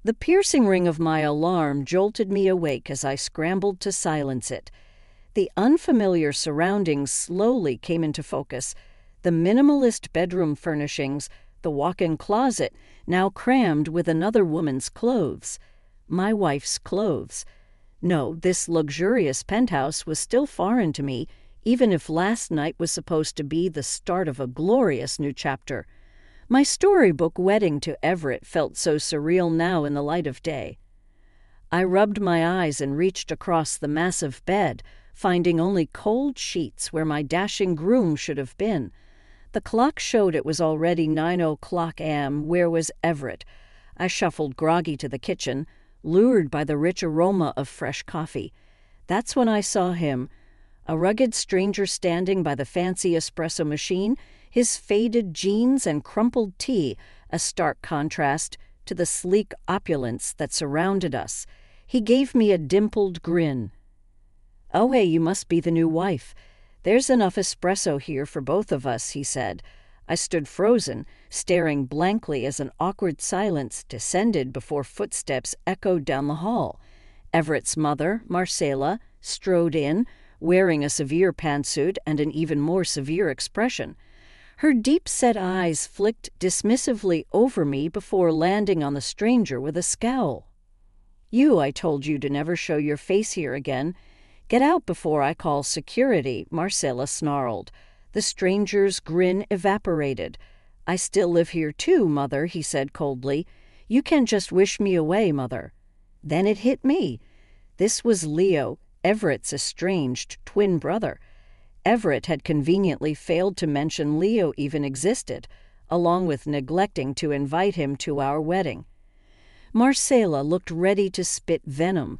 The piercing ring of my alarm jolted me awake as I scrambled to silence it. The unfamiliar surroundings slowly came into focus. The minimalist bedroom furnishings, the walk-in closet, now crammed with another woman's clothes. My wife's clothes. No, this luxurious penthouse was still foreign to me, even if last night was supposed to be the start of a glorious new chapter. My storybook wedding to Everett felt so surreal now in the light of day. I rubbed my eyes and reached across the massive bed, finding only cold sheets where my dashing groom should have been. The clock showed it was already 9:00 a.m. Where was Everett? I shuffled groggy to the kitchen, lured by the rich aroma of fresh coffee. That's when I saw him, a rugged stranger standing by the fancy espresso machine, his faded jeans and crumpled tee a stark contrast to the sleek opulence that surrounded us. He gave me a dimpled grin. "Oh, hey, you must be the new wife. There's enough espresso here for both of us," he said. I stood frozen, staring blankly as an awkward silence descended before footsteps echoed down the hall. Everett's mother, Marcella, strode in, wearing a severe pantsuit and an even more severe expression. Her deep-set eyes flicked dismissively over me before landing on the stranger with a scowl. I told you to never show your face here again. Get out before I call security," Marcella snarled. The stranger's grin evaporated. "I still live here too, Mother," he said coldly. "You can't just wish me away, Mother." Then it hit me. This was Leo, Everett's estranged twin brother. Everett had conveniently failed to mention Leo even existed, along with neglecting to invite him to our wedding. Marcella looked ready to spit venom.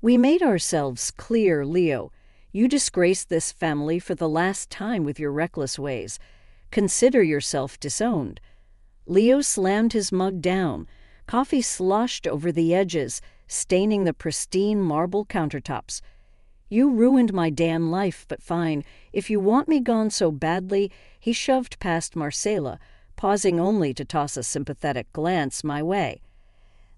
"We made ourselves clear, Leo. You disgraced this family for the last time with your reckless ways. Consider yourself disowned." Leo slammed his mug down. Coffee sloshed over the edges, staining the pristine marble countertops. "You ruined my damn life, but fine. If you want me gone so badly," he shoved past Marcella, pausing only to toss a sympathetic glance my way.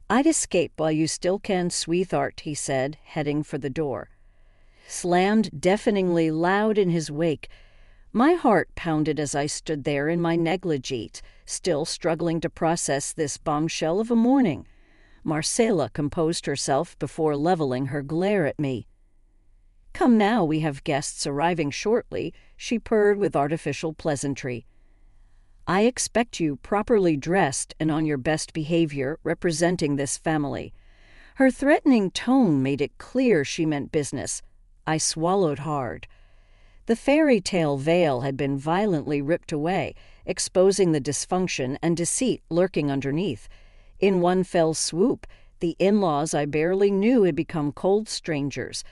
"I'd escape while you still can, sweetheart," he said, heading for the door. Slammed deafeningly loud in his wake. My heart pounded as I stood there in my negligee, still struggling to process this bombshell of a morning. Marcella composed herself before leveling her glare at me. "Come now, we have guests arriving shortly," she purred with artificial pleasantry. "I expect you properly dressed and on your best behavior, representing this family." Her threatening tone made it clear she meant business. I swallowed hard. The fairy tale veil had been violently ripped away, exposing the dysfunction and deceit lurking underneath. In one fell swoop, the in-laws I barely knew had become cold strangers.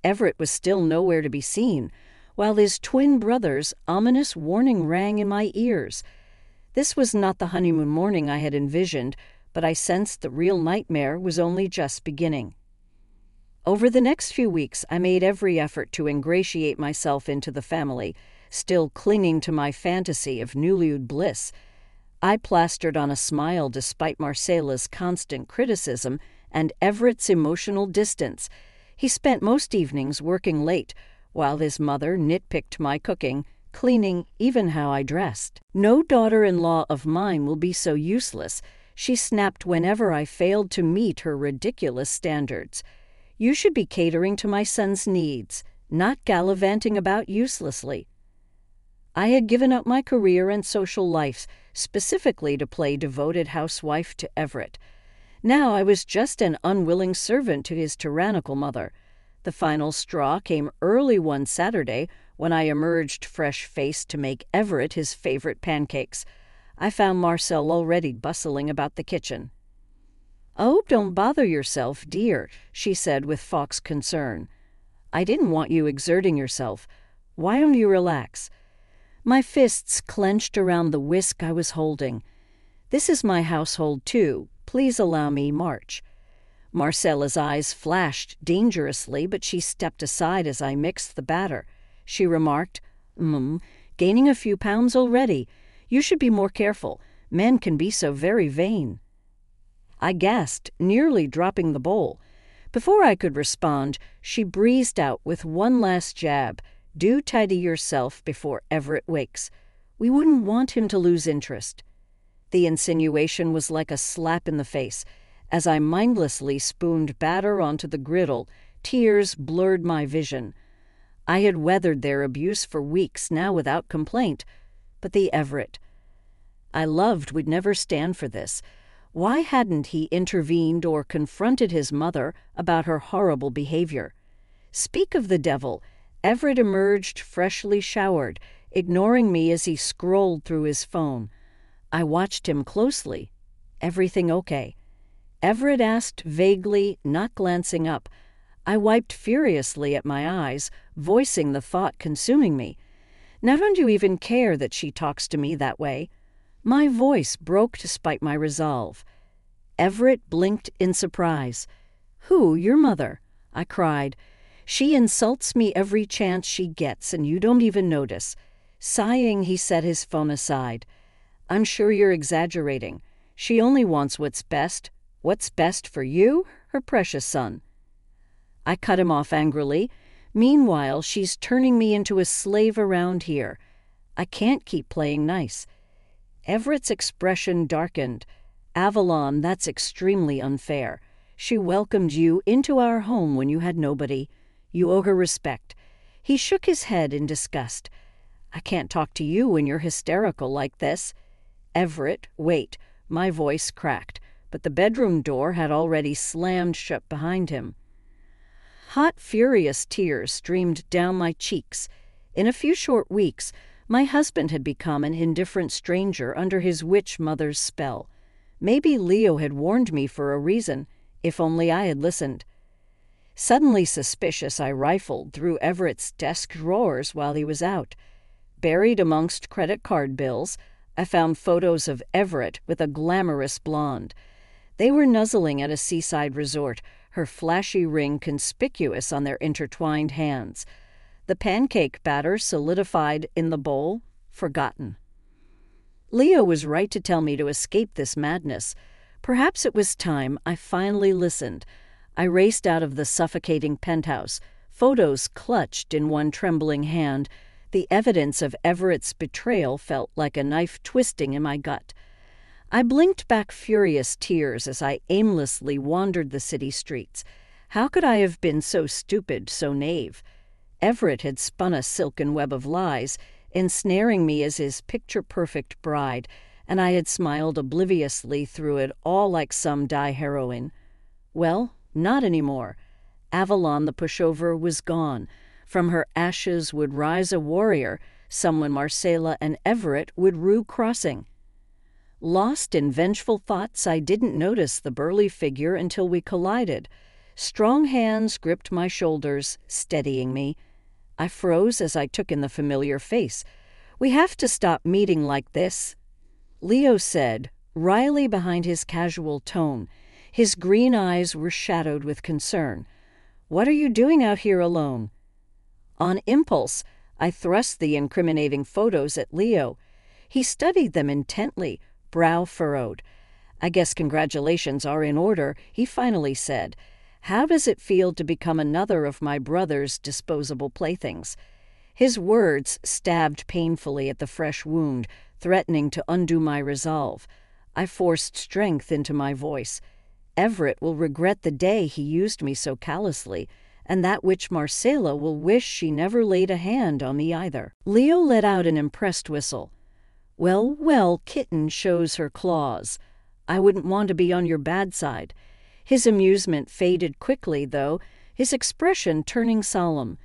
Everett was still nowhere to be seen, while his twin brother's ominous warning rang in my ears. This was not the honeymoon morning I had envisioned, but I sensed the real nightmare was only just beginning. Over the next few weeks, I made every effort to ingratiate myself into the family, still clinging to my fantasy of newlywed bliss. I plastered on a smile despite Marcella's constant criticism and Everett's emotional distance. He spent most evenings working late, while his mother nitpicked my cooking, cleaning, even how I dressed. "No daughter-in-law of mine will be so useless," she snapped whenever I failed to meet her ridiculous standards. "You should be catering to my son's needs, not gallivanting about uselessly." I had given up my career and social life specifically to play devoted housewife to Everett. Now I was just an unwilling servant to his tyrannical mother. The final straw came early one Saturday when I emerged fresh-faced to make Everett his favorite pancakes. I found Marcel already bustling about the kitchen. "Oh, don't bother yourself, dear," she said with fox concern. "I didn't want you exerting yourself. Why don't you relax?" My fists clenched around the whisk I was holding. "This is my household, too. Please allow me march." Marcella's eyes flashed dangerously, but she stepped aside as I mixed the batter. She remarked, "Gaining a few pounds already. You should be more careful. Men can be so very vain." I gasped, nearly dropping the bowl. Before I could respond, she breezed out with one last jab. Do tidy yourself before Everett wakes. We wouldn't want him to lose interest. The insinuation was like a slap in the face. As I mindlessly spooned batter onto the griddle, tears blurred my vision. I had weathered their abuse for weeks now without complaint. But the Everett. I loved would never stand for this. Why hadn't he intervened or confronted his mother about her horrible behavior? Speak of the devil. Everett emerged freshly showered, ignoring me as he scrolled through his phone. I watched him closely. Everything okay? Everett asked vaguely, not glancing up. I wiped furiously at my eyes, voicing the thought consuming me. Now don't you even care that she talks to me that way? My voice broke despite my resolve. Everett blinked in surprise. Who, your mother? I cried. She insults me every chance she gets, and you don't even notice. Sighing, he set his phone aside. I'm sure you're exaggerating. She only wants what's best. What's best for you, her precious son. I cut him off angrily. Meanwhile, she's turning me into a slave around here. I can't keep playing nice. Everett's expression darkened. Avalon, that's extremely unfair. She welcomed you into our home when you had nobody. You owe her respect. He shook his head in disgust. I can't talk to you when you're hysterical like this. Everett, wait. My voice cracked, but the bedroom door had already slammed shut behind him. Hot, furious tears streamed down my cheeks. In a few short weeks, my husband had become an indifferent stranger under his witch mother's spell. Maybe Leo had warned me for a reason, if only I had listened. Suddenly suspicious, I rifled through Everett's desk drawers while he was out. Buried amongst credit card bills, I found photos of Everett with a glamorous blonde. They were nuzzling at a seaside resort, her flashy ring conspicuous on their intertwined hands. The pancake batter solidified in the bowl, forgotten. Leo was right to tell me to escape this madness. Perhaps it was time I finally listened. I raced out of the suffocating penthouse, photos clutched in one trembling hand. The evidence of Everett's betrayal felt like a knife twisting in my gut. I blinked back furious tears as I aimlessly wandered the city streets. How could I have been so stupid, so naive? Everett had spun a silken web of lies, ensnaring me as his picture-perfect bride, and I had smiled obliviously through it all like some die heroine. Well, not anymore. Avalon the pushover was gone. From her ashes would rise a warrior, someone Marcella and Everett would rue crossing. Lost in vengeful thoughts, I didn't notice the burly figure until we collided. Strong hands gripped my shoulders, steadying me. I froze as I took in the familiar face. We have to stop meeting like this, Leo said, wryly behind his casual tone. His green eyes were shadowed with concern. What are you doing out here alone? On impulse, I thrust the incriminating photos at Leo. He studied them intently, brow furrowed. I guess congratulations are in order, he finally said. How does it feel to become another of my brother's disposable playthings? His words stabbed painfully at the fresh wound, threatening to undo my resolve. I forced strength into my voice. Everett will regret the day he used me so callously, and that which Marcella will wish she never laid a hand on me either. Leo let out an impressed whistle. Well, well, kitten shows her claws. I wouldn't want to be on your bad side. His amusement faded quickly, though, his expression turning solemn.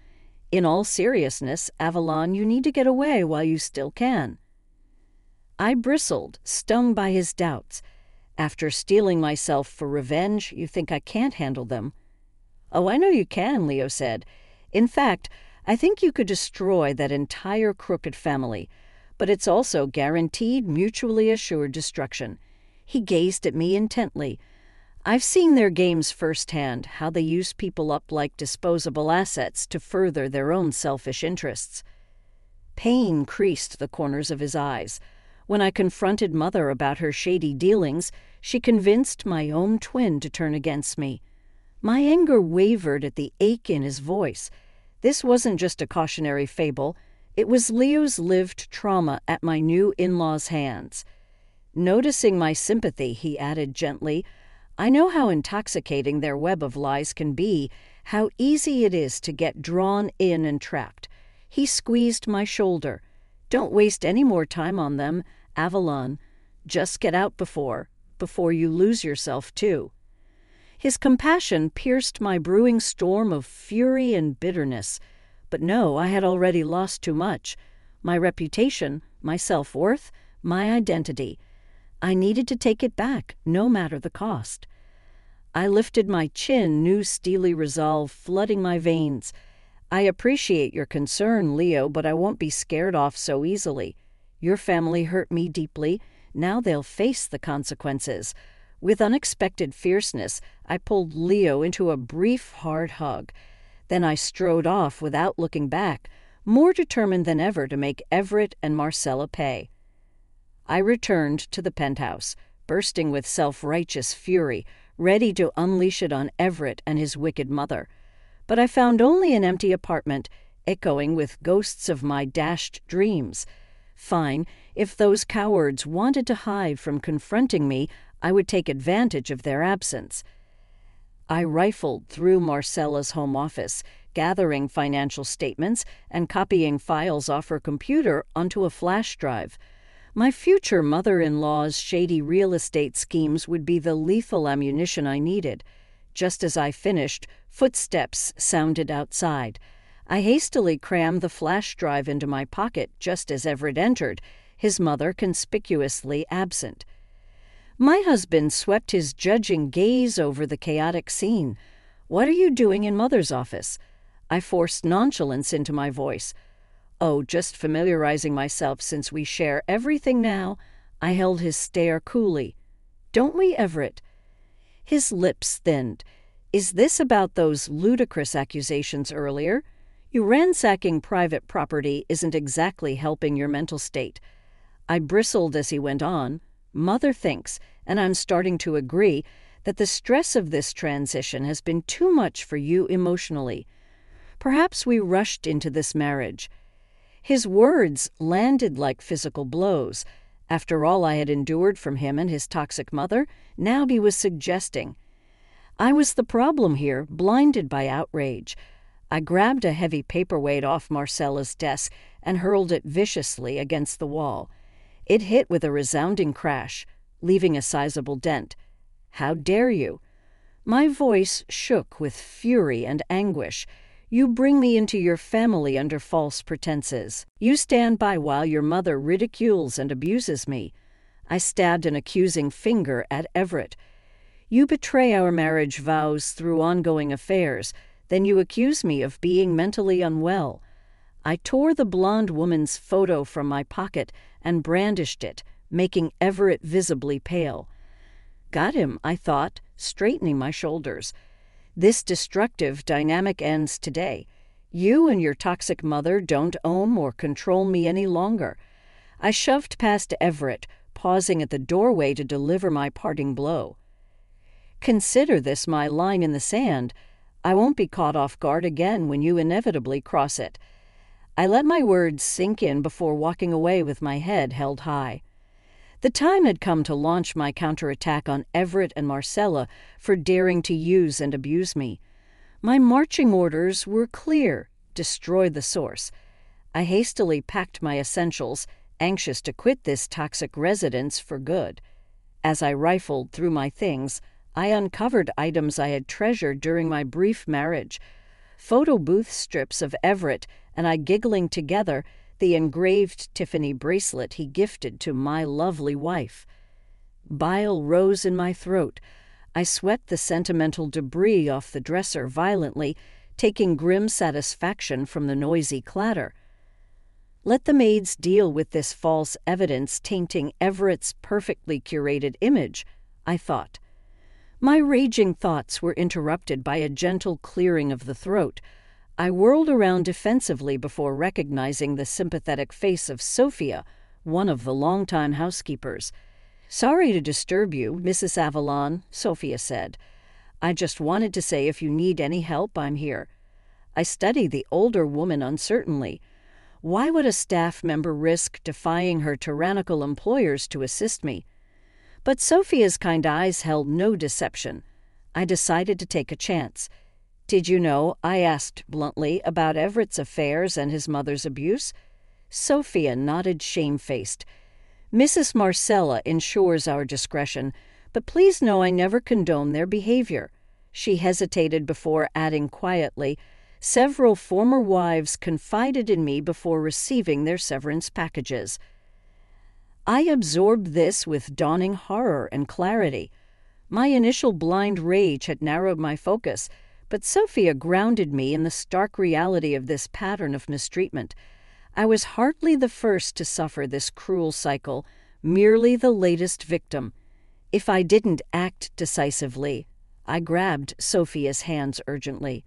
In all seriousness, Avalon, you need to get away while you still can. I bristled, stung by his doubts. After steeling myself for revenge, you think I can't handle them? Oh, I know you can, Leo said. In fact, I think you could destroy that entire crooked family, but it's also guaranteed mutually assured destruction. He gazed at me intently. I've seen their games firsthand, how they use people up like disposable assets to further their own selfish interests. Pain creased the corners of his eyes. When I confronted Mother about her shady dealings, She convinced my own twin to turn against me. My anger wavered at the ache in his voice. This wasn't just a cautionary fable. It was Leo's lived trauma at my new in-laws' hands. Noticing my sympathy, he added gently, "I know how intoxicating their web of lies can be, how easy it is to get drawn in and trapped." He squeezed my shoulder. "Don't waste any more time on them, Avalon. Just get out before you lose yourself, too." His compassion pierced my brewing storm of fury and bitterness. But no, I had already lost too much. My reputation, my self-worth, my identity. I needed to take it back, no matter the cost. I lifted my chin, new steely resolve flooding my veins. "I appreciate your concern, Leo, but I won't be scared off so easily. Your family hurt me deeply. Now they'll face the consequences." With unexpected fierceness, I pulled Leo into a brief, hard hug. Then I strode off without looking back, more determined than ever to make Everett and Marcella pay. I returned to the penthouse, bursting with self-righteous fury, ready to unleash it on Everett and his wicked mother. But I found only an empty apartment, echoing with ghosts of my dashed dreams. Fine, if those cowards wanted to hide from confronting me, I would take advantage of their absence. I rifled through Marcella's home office, gathering financial statements and copying files off her computer onto a flash drive. My future mother-in-law's shady real estate schemes would be the lethal ammunition I needed. Just as I finished, footsteps sounded outside. I hastily crammed the flash drive into my pocket just as Everett entered, his mother conspicuously absent. My husband swept his judging gaze over the chaotic scene. "What are you doing in Mother's office?" I forced nonchalance into my voice. "Oh, just familiarizing myself since we share everything now." I held his stare coolly. "Don't we, Everett?" His lips thinned. "Is this about those ludicrous accusations earlier? You ransacking private property isn't exactly helping your mental state." I bristled as he went on. "Mother thinks, and I'm starting to agree, that the stress of this transition has been too much for you emotionally. Perhaps we rushed into this marriage." His words landed like physical blows. After all I had endured from him and his toxic mother, now he was suggesting. I was the problem here, blinded by outrage. I grabbed a heavy paperweight off Marcella's desk and hurled it viciously against the wall. It hit with a resounding crash, leaving a sizable dent. "How dare you?" My voice shook with fury and anguish. "You bring me into your family under false pretenses. You stand by while your mother ridicules and abuses me." I stabbed an accusing finger at Everett. "You betray our marriage vows through ongoing affairs. Then you accuse me of being mentally unwell." I tore the blonde woman's photo from my pocket and brandished it, making Everett visibly pale. Got him, I thought, straightening my shoulders. This destructive dynamic ends today. You and your toxic mother don't own or control me any longer. I shoved past Everett, pausing at the doorway to deliver my parting blow. Consider this my line in the sand. I won't be caught off guard again when you inevitably cross it. I let my words sink in before walking away with my head held high. The time had come to launch my counterattack on Everett and Marcella for daring to use and abuse me. My marching orders were clear: destroy the source. I hastily packed my essentials, anxious to quit this toxic residence for good. As I rifled through my things, I uncovered items I had treasured during my brief marriage. Photo booth strips of Everett and I giggling together, the engraved Tiffany bracelet he gifted to my lovely wife. Bile rose in my throat. I swept the sentimental debris off the dresser violently, taking grim satisfaction from the noisy clatter. Let the maids deal with this false evidence tainting Everett's perfectly curated image, I thought. My raging thoughts were interrupted by a gentle clearing of the throat. I whirled around defensively before recognizing the sympathetic face of Sophia, one of the longtime housekeepers. "Sorry to disturb you, Mrs. Avalon," Sophia said. "I just wanted to say if you need any help, I'm here." I studied the older woman uncertainly. Why would a staff member risk defying her tyrannical employers to assist me? But Sophia's kind eyes held no deception. I decided to take a chance. "Did you know," I asked bluntly, "about Everett's affairs and his mother's abuse?" Sophia nodded shamefaced. "Mrs. Marcella ensures our discretion, but please know I never condone their behavior." She hesitated before adding quietly, "Several former wives confided in me before receiving their severance packages." I absorbed this with dawning horror and clarity. My initial blind rage had narrowed my focus, but Sophia grounded me in the stark reality of this pattern of mistreatment. I was hardly the first to suffer this cruel cycle, merely the latest victim. If I didn't act decisively, I grabbed Sophia's hands urgently.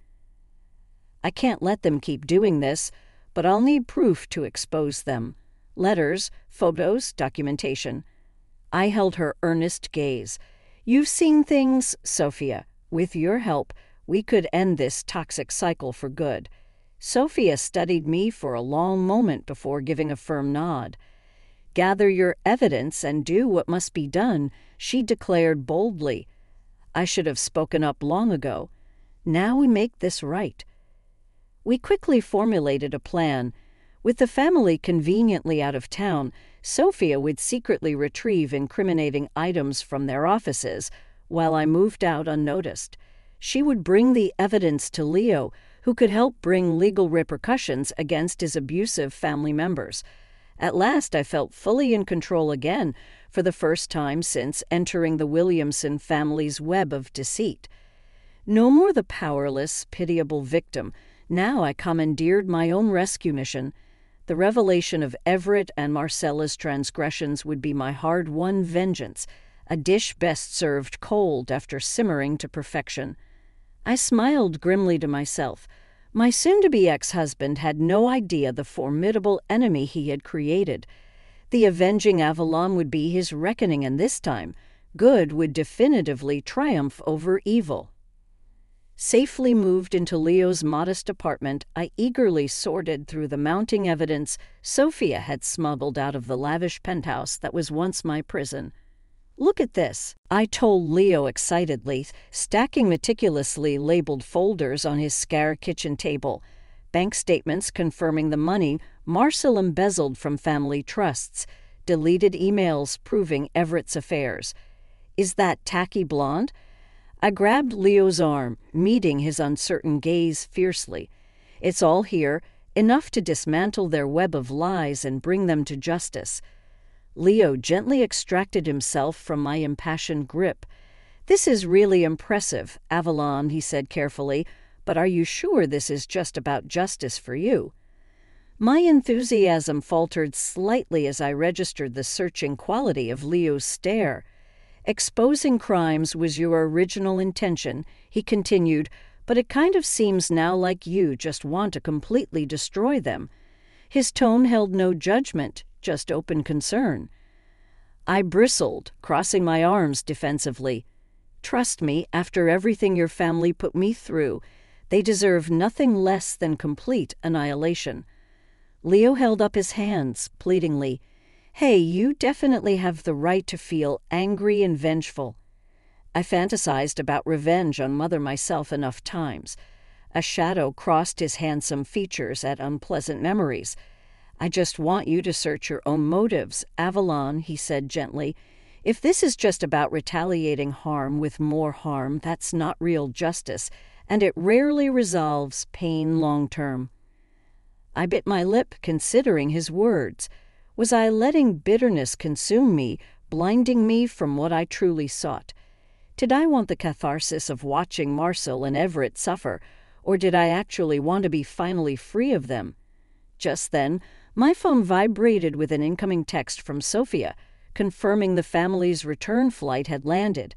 "I can't let them keep doing this, but I'll need proof to expose them. Letters, photos, documentation." I held her earnest gaze. "You've seen things, Sophia. With your help, we could end this toxic cycle for good." Sophia studied me for a long moment before giving a firm nod. "Gather your evidence and do what must be done," she declared boldly. I should have spoken up long ago. Now we make this right. We quickly formulated a plan. With the family conveniently out of town, Sophia would secretly retrieve incriminating items from their offices while I moved out unnoticed. She would bring the evidence to Leo, who could help bring legal repercussions against his abusive family members. At last I felt fully in control again, for the first time since entering the Williamson family's web of deceit. No more the powerless, pitiable victim. Now I commandeered my own rescue mission. The revelation of Everett and Marcella's transgressions would be my hard-won vengeance, a dish best served cold after simmering to perfection. I smiled grimly to myself. My soon-to-be ex-husband had no idea the formidable enemy he had created. The avenging Avalon would be his reckoning, and this time, good would definitively triumph over evil. Safely moved into Leo's modest apartment, I eagerly sorted through the mounting evidence Sophia had smuggled out of the lavish penthouse that was once my prison. "Look at this," I told Leo excitedly, stacking meticulously labeled folders on his scare kitchen table. Bank statements confirming the money Marcel embezzled from family trusts, deleted emails proving Everett's affairs. "Is that tacky blonde?" I grabbed Leo's arm, meeting his uncertain gaze fiercely. "It's all here, enough to dismantle their web of lies and bring them to justice." Leo gently extracted himself from my impassioned grip. "This is really impressive, Avalon," he said carefully, "but are you sure this is just about justice for you?" My enthusiasm faltered slightly as I registered the searching quality of Leo's stare. "Exposing crimes was your original intention," he continued, "but it kind of seems now like you just want to completely destroy them." His tone held no judgment, just open concern. I bristled, crossing my arms defensively. "Trust me, after everything your family put me through, they deserve nothing less than complete annihilation." Leo held up his hands, pleadingly. "Hey, you definitely have the right to feel angry and vengeful." I fantasized about revenge on Mother myself enough times. A shadow crossed his handsome features at unpleasant memories. "I just want you to search your own motives, Avalon," he said gently. "If this is just about retaliating harm with more harm, that's not real justice, and it rarely resolves pain long-term." I bit my lip, considering his words. Was I letting bitterness consume me, blinding me from what I truly sought? Did I want the catharsis of watching Marcel and Everett suffer, or did I actually want to be finally free of them? Just then, my phone vibrated with an incoming text from Sophia, confirming the family's return flight had landed.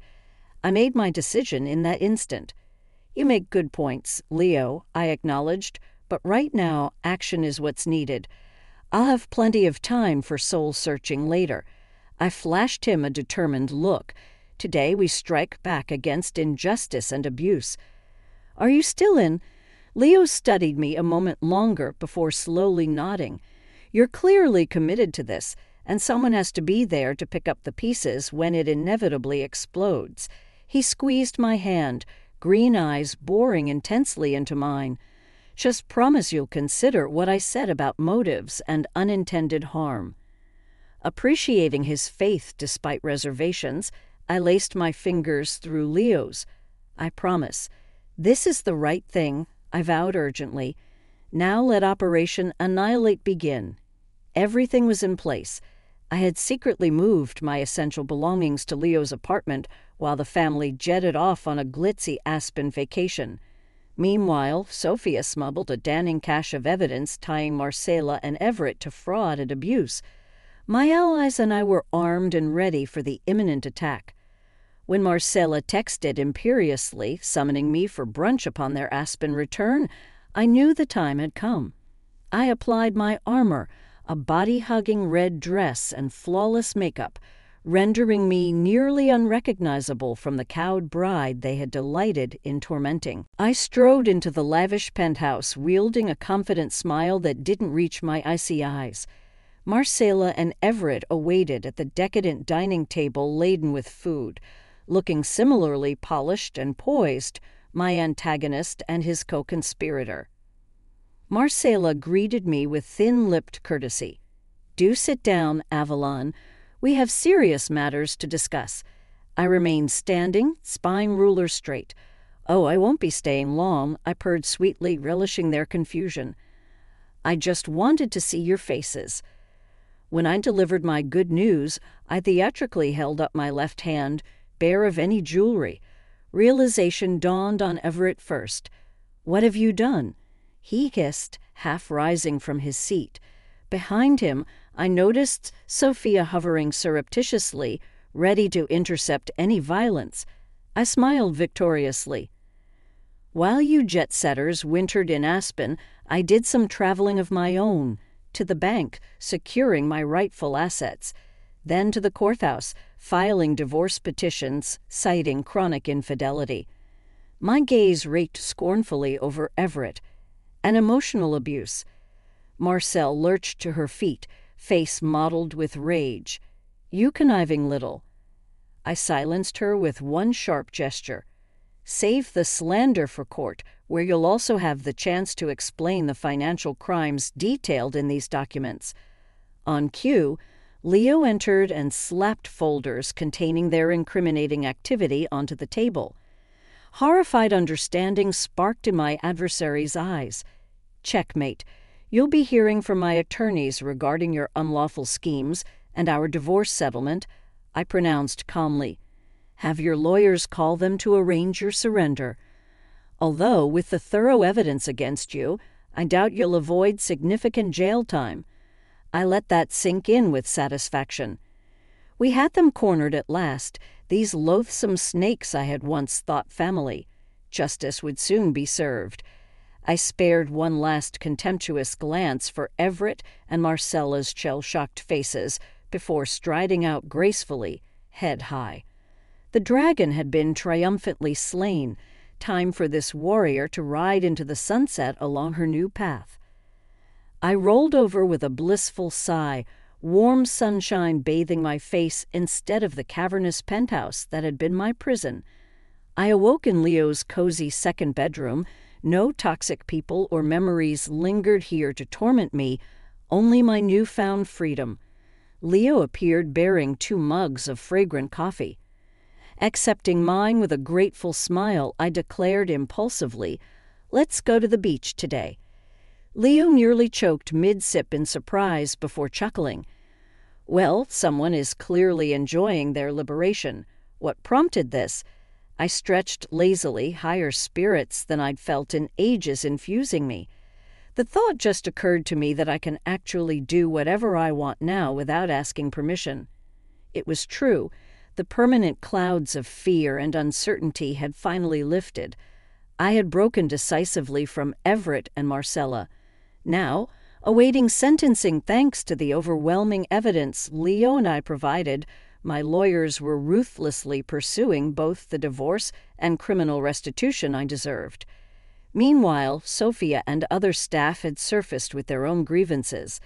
I made my decision in that instant. "You make good points, Leo," I acknowledged, "but right now, action is what's needed. I'll have plenty of time for soul-searching later. I flashed him a determined look. Today we strike back against injustice and abuse. Are you still in? Leo studied me a moment longer before slowly nodding. You're clearly committed to this, and someone has to be there to pick up the pieces when it inevitably explodes. He squeezed my hand, green eyes boring intensely into mine. Just promise you'll consider what I said about motives and unintended harm. Appreciating his faith despite reservations, I laced my fingers through Leo's. I promise. This is the right thing, I vowed urgently. Now let Operation Annihilate begin. Everything was in place. I had secretly moved my essential belongings to Leo's apartment while the family jetted off on a glitzy Aspen vacation. Meanwhile, Sophia smuggled a damning cache of evidence tying Marcella and Everett to fraud and abuse. My allies and I were armed and ready for the imminent attack. When Marcella texted imperiously, summoning me for brunch upon their Aspen return, I knew the time had come. I applied my armor, a body-hugging red dress and flawless makeup, rendering me nearly unrecognizable from the cowed bride they had delighted in tormenting. I strode into the lavish penthouse, wielding a confident smile that didn't reach my icy eyes. Marcella and Everett awaited at the decadent dining table laden with food. Looking similarly polished and poised, my antagonist and his co-conspirator. Marcella greeted me with thin-lipped courtesy. Do sit down, Avalon. We have serious matters to discuss. I remained standing, spine ruler straight. Oh, I won't be staying long, I purred sweetly, relishing their confusion. I just wanted to see your faces. When I delivered my good news, I theatrically held up my left hand, bare of any jewelry. Realization dawned on Everett first. What have you done? He hissed, half rising from his seat. Behind him, I noticed Sophia hovering surreptitiously, ready to intercept any violence. I smiled victoriously. While you jet-setters wintered in Aspen, I did some traveling of my own, to the bank, securing my rightful assets, then to the courthouse, filing divorce petitions, citing chronic infidelity. My gaze raked scornfully over Everett. An emotional abuse. Marcelle lurched to her feet, face mottled with rage. You conniving little. I silenced her with one sharp gesture. Save the slander for court, where you'll also have the chance to explain the financial crimes detailed in these documents. On cue, Leo entered and slapped folders containing their incriminating activity onto the table. Horrified understanding sparked in my adversary's eyes. Checkmate. You'll be hearing from my attorneys regarding your unlawful schemes and our divorce settlement, I pronounced calmly. Have your lawyers call them to arrange your surrender. Although, with the thorough evidence against you, I doubt you'll avoid significant jail time. I let that sink in with satisfaction. We had them cornered at last, these loathsome snakes I had once thought family. Justice would soon be served. I spared one last contemptuous glance for Everett and Marcella's shell-shocked faces before striding out gracefully, head high. The dragon had been triumphantly slain. Time for this warrior to ride into the sunset along her new path. I rolled over with a blissful sigh, warm sunshine bathing my face instead of the cavernous penthouse that had been my prison. I awoke in Leo's cozy second bedroom. No toxic people or memories lingered here to torment me, only my newfound freedom. Leo appeared bearing 2 mugs of fragrant coffee. Accepting mine with a grateful smile, I declared impulsively, "Let's go to the beach today." Leo nearly choked mid-sip in surprise before chuckling. Well, someone is clearly enjoying their liberation. What prompted this? I stretched lazily, higher spirits than I'd felt in ages infusing me. The thought just occurred to me that I can actually do whatever I want now without asking permission. It was true. The permanent clouds of fear and uncertainty had finally lifted. I had broken decisively from Everett and Marcella. Now, awaiting sentencing thanks to the overwhelming evidence Leo and I provided. My lawyers were ruthlessly pursuing both the divorce and criminal restitution I deserved. Meanwhile, Sophia and other staff had surfaced with their own grievances.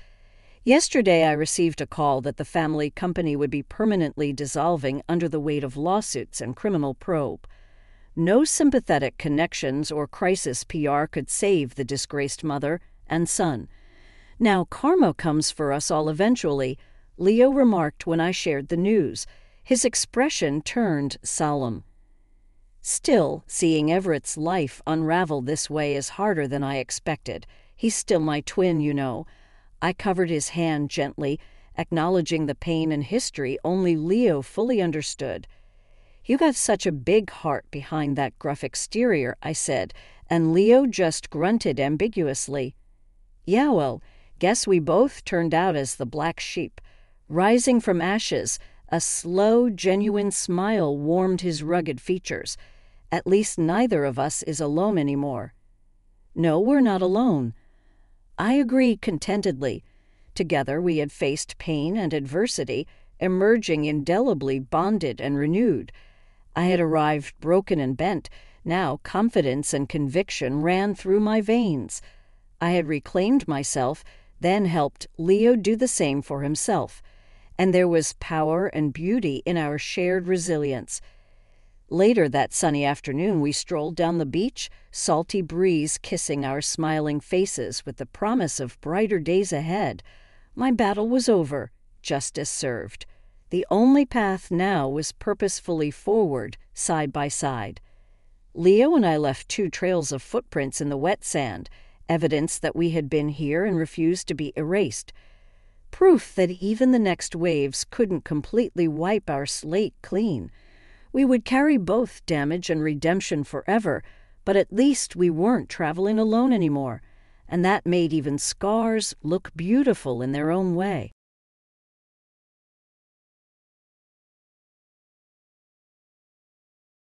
Yesterday, I received a call that the family company would be permanently dissolving under the weight of lawsuits and criminal probe. No sympathetic connections or crisis PR could save the disgraced mother and son. Now, karma comes for us all eventually, Leo remarked when I shared the news. His expression turned solemn. Still, seeing Everett's life unravel this way is harder than I expected. He's still my twin, you know. I covered his hand gently, acknowledging the pain and history only Leo fully understood. You got such a big heart behind that gruff exterior, I said, and Leo just grunted ambiguously. Yeah, well, guess we both turned out as the black sheep. Rising from ashes, a slow, genuine smile warmed his rugged features. At least neither of us is alone anymore. No, we're not alone. I agreed contentedly. Together we had faced pain and adversity, emerging indelibly bonded and renewed. I had arrived broken and bent. Now confidence and conviction ran through my veins. I had reclaimed myself, then helped Leo do the same for himself. And there was power and beauty in our shared resilience. Later that sunny afternoon, we strolled down the beach, salty breeze kissing our smiling faces with the promise of brighter days ahead. My battle was over, justice served. The only path now was purposefully forward, side by side. Leo and I left 2 trails of footprints in the wet sand, evidence that we had been here and refused to be erased. Proof that even the next waves couldn't completely wipe our slate clean. We would carry both damage and redemption forever, but at least we weren't traveling alone anymore, and that made even scars look beautiful in their own way.